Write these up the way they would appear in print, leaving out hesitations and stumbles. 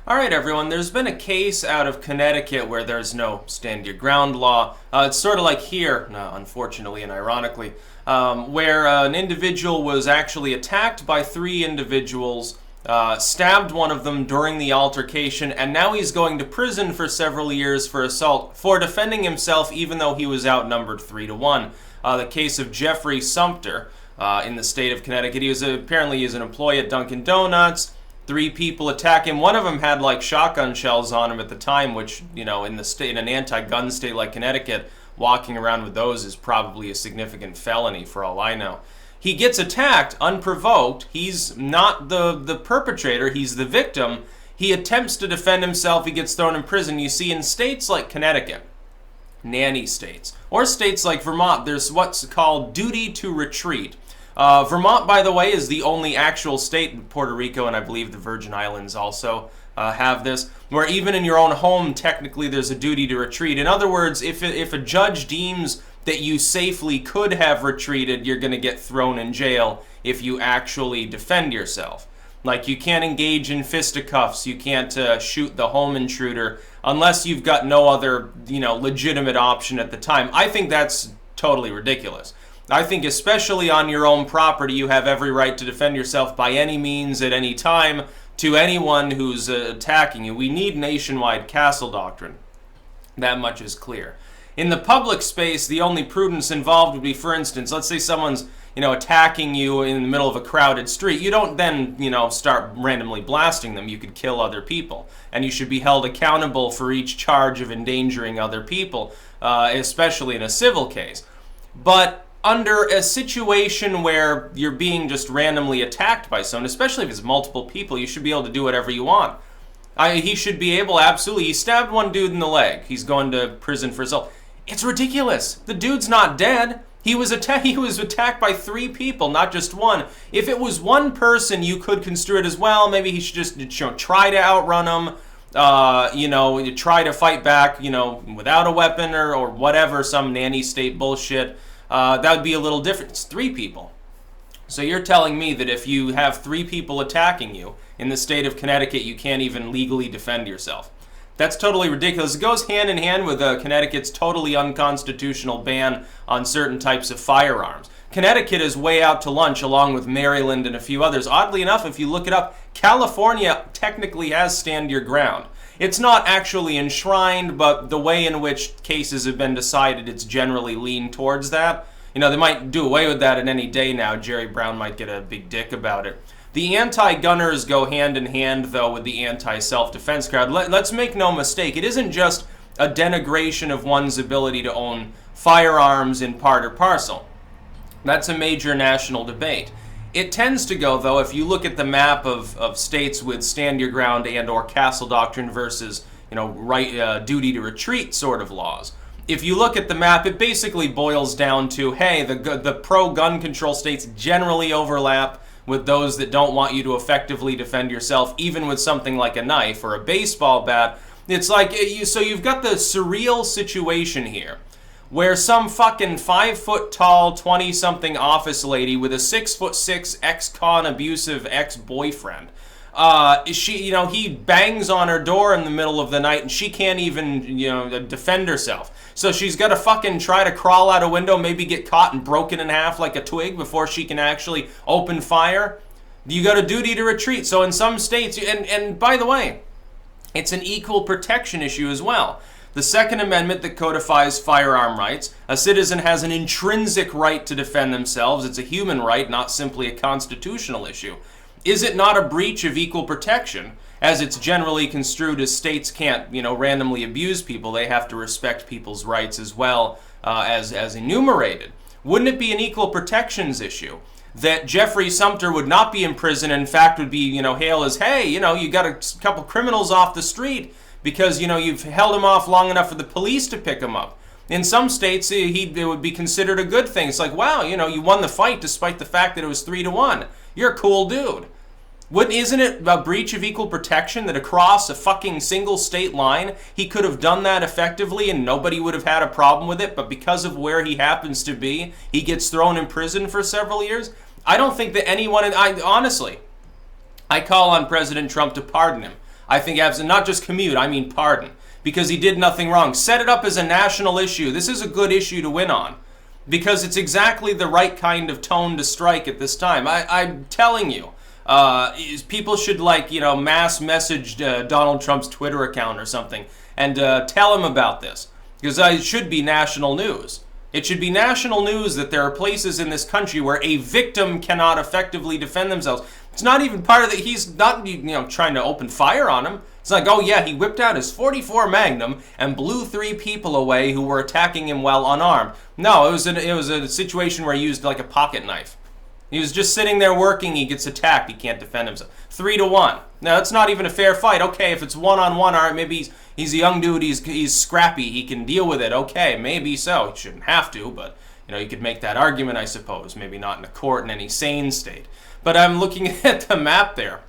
All right, everyone, there's been a case out of Connecticut where there's no stand your ground law. It's sort of like here, unfortunately and ironically, where an individual was actually attacked by three individuals, stabbed one of them during the altercation, and now he's going to prison for several years for assault for defending himself even though he was outnumbered 3-1. The case of Jeffrey Sumpter in the state of Connecticut. Apparently he's an employee at Dunkin' Donuts. Three people attack him. One of them had like shotgun shells on him at the time, which, in an anti-gun state like Connecticut, walking around with those is probably a significant felony for all I know. He gets attacked unprovoked. He's not the perpetrator, he's the victim. He attempts to defend himself, he gets thrown in prison. You see, in states like Connecticut, nanny states, or states like Vermont, there's what's called duty to retreat. Vermont, by the way, is the only actual state, Puerto Rico and I believe the Virgin Islands also have this, where even in your own home, technically there's a duty to retreat. In other words, if a judge deems that you safely could have retreated, you're going to get thrown in jail if you actually defend yourself. Like, you can't engage in fisticuffs, you can't shoot the home intruder unless you've got no other, legitimate option at the time. I think that's totally ridiculous. I think especially on your own property, you have every right to defend yourself by any means at any time to anyone who's attacking you. We need nationwide castle doctrine. That much is clear. In the public space, the only prudence involved would be, for instance, let's say someone's, attacking you in the middle of a crowded street. You don't then, start randomly blasting them. You could kill other people. And you should be held accountable for each charge of endangering other people, especially in a civil case. But under a situation where you're being just randomly attacked by someone, especially if it's multiple people, you should be able to do whatever you want. He should be able, absolutely. He stabbed one dude in the leg. He's going to prison for assault. It's ridiculous. The dude's not dead. He was attacked by three people, not just one. If it was one person, you could construe it as, well, maybe he should just try to outrun him, try to fight back, without a weapon or whatever, some nanny state bullshit. That would be a little different. It's three people. So you're telling me that if you have three people attacking you in the state of Connecticut, you can't even legally defend yourself? That's totally ridiculous. It goes hand in hand with Connecticut's totally unconstitutional ban on certain types of firearms. Connecticut is way out to lunch along with Maryland and a few others. Oddly enough, if you look it up, California technically has stand your ground. It's not actually enshrined, but the way in which cases have been decided, it's generally leaned towards that. They might do away with that in any day now. Jerry Brown might get a big dick about it. The anti-gunners go hand in hand, though, with the anti-self-defense crowd. Let's make no mistake, it isn't just a denigration of one's ability to own firearms in part or parcel. That's a major national debate. It tends to go, though, if you look at the map of states with stand your ground and or castle doctrine versus, duty to retreat sort of laws. If you look at the map, it basically boils down to, hey, the pro-gun control states generally overlap with those that don't want you to effectively defend yourself, even with something like a knife or a baseball bat. It's like, so you've got the surreal situation here, where some fucking 5-foot-tall, 20-something office lady with a 6'6" ex-con abusive ex-boyfriend, he bangs on her door in the middle of the night and she can't even, defend herself. So she's got to fucking try to crawl out a window, maybe get caught and broken in half like a twig before she can actually open fire. You got a duty to retreat. So in some states, and by the way, it's an equal protection issue as well. The Second Amendment that codifies firearm rights, a citizen has an intrinsic right to defend themselves. It's a human right, not simply a constitutional issue. Is it not a breach of equal protection, as it's generally construed as states can't, randomly abuse people? They have to respect people's rights as well as enumerated. Wouldn't it be an equal protections issue that Jeffrey Sumpter would not be in prison, and in fact would be, hailed as, hey, you got a couple criminals off the street because, you've held him off long enough for the police to pick him up? In some states, it would be considered a good thing. It's like, wow, you won the fight despite the fact that it was 3-1. You're a cool dude. Isn't it a breach of equal protection that across a fucking single state line, he could have done that effectively and nobody would have had a problem with it, but because of where he happens to be, he gets thrown in prison for several years? I don't think that anyone, honestly, I call on President Trump to pardon him. I think not just commute, I mean pardon, because he did nothing wrong. Set it up as a national issue. This is a good issue to win on, because it's exactly the right kind of tone to strike at this time. I'm telling you, people should, like, mass message Donald Trump's Twitter account or something and tell him about this, because it should be national news. It should be national news that there are places in this country where a victim cannot effectively defend themselves. It's not even part of the, he's not, trying to open fire on him. It's like, oh yeah, he whipped out his .44 Magnum and blew 3 people away who were attacking him while unarmed. No, it was a situation where he used like a pocket knife. He was just sitting there working, he gets attacked, he can't defend himself. 3-1. Now, that's not even a fair fight. Okay, if it's one-on-one, all right, maybe he's a young dude, he's scrappy, he can deal with it. Okay, maybe so. He shouldn't have to, but, you could make that argument, I suppose. Maybe not in a court in any sane state. But I'm looking at the map there,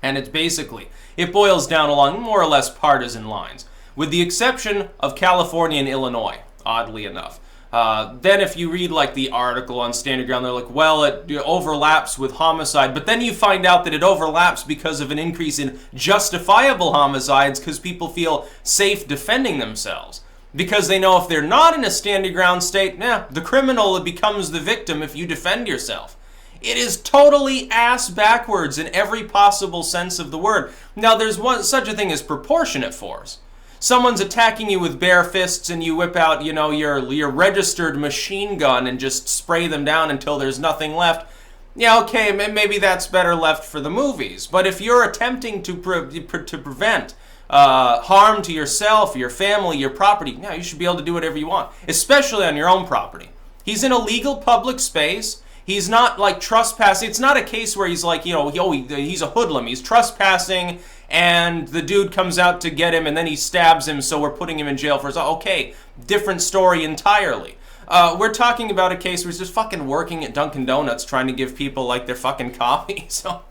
and it's basically, it boils down along more or less partisan lines, with the exception of California and Illinois, oddly enough. Then if you read like the article on Standard Ground, they're like, well, it overlaps with homicide, but then you find out that it overlaps because of an increase in justifiable homicides because people feel safe defending themselves. Because they know if they're not in a Standard Ground state, the criminal becomes the victim if you defend yourself. It is totally ass backwards in every possible sense of the word. Now, there's such a thing as proportionate force. Someone's attacking you with bare fists and you whip out, your registered machine gun and just spray them down until there's nothing left. Yeah, okay, maybe that's better left for the movies. But if you're attempting to prevent harm to yourself, your family, your property, you should be able to do whatever you want, especially on your own property. He's in a legal public space. He's not like trespassing. It's not a case where he's like, he's a hoodlum. He's trespassing and the dude comes out to get him and then he stabs him, so we're putting him in jail for his... Okay, different story entirely. We're talking about a case where he's just fucking working at Dunkin' Donuts trying to give people like their fucking coffee. So,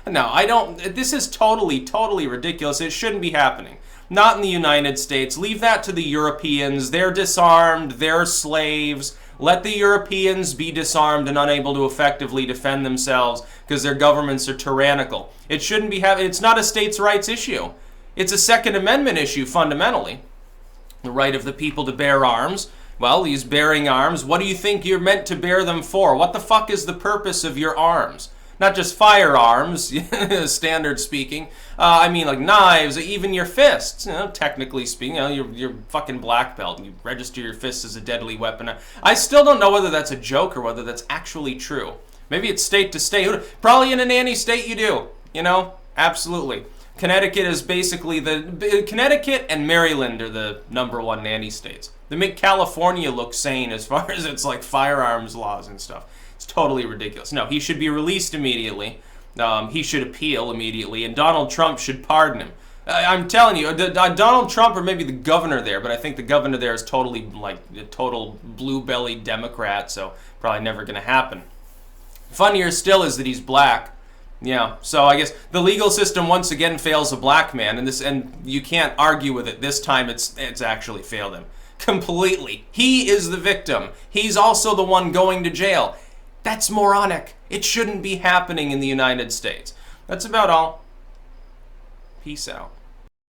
no, I don't... This is totally, totally ridiculous. It shouldn't be happening. Not in the United States. Leave that to the Europeans. They're disarmed. They're slaves. Let the Europeans be disarmed and unable to effectively defend themselves because their governments are tyrannical. It shouldn't be it's not a states' rights issue. It's a Second Amendment issue, fundamentally. The right of the people to bear arms. Well, he's bearing arms. What do you think you're meant to bear them for? What the fuck is the purpose of your arms? Not just firearms, standard speaking. I mean, like knives, even your fists. Technically speaking, you're fucking black belt. You register your fists as a deadly weapon. I still don't know whether that's a joke or whether that's actually true. Maybe it's state to state. Probably in a nanny state you do. Absolutely. Connecticut is basically Connecticut and Maryland are the #1 nanny states. They make California look sane as far as its like firearms laws and stuff. It's totally ridiculous. No, he should be released immediately. He should appeal immediately, and Donald Trump should pardon him. I'm telling you, Donald Trump or maybe the governor there, but I think the governor there is totally like a total blue-bellied Democrat, so probably never going to happen. Funnier still is that he's black. Yeah, so I guess the legal system once again fails a black man, and you can't argue with it. This time it's actually failed him completely. He is the victim. He's also the one going to jail. That's moronic. It shouldn't be happening in the United States. That's about all. Peace out.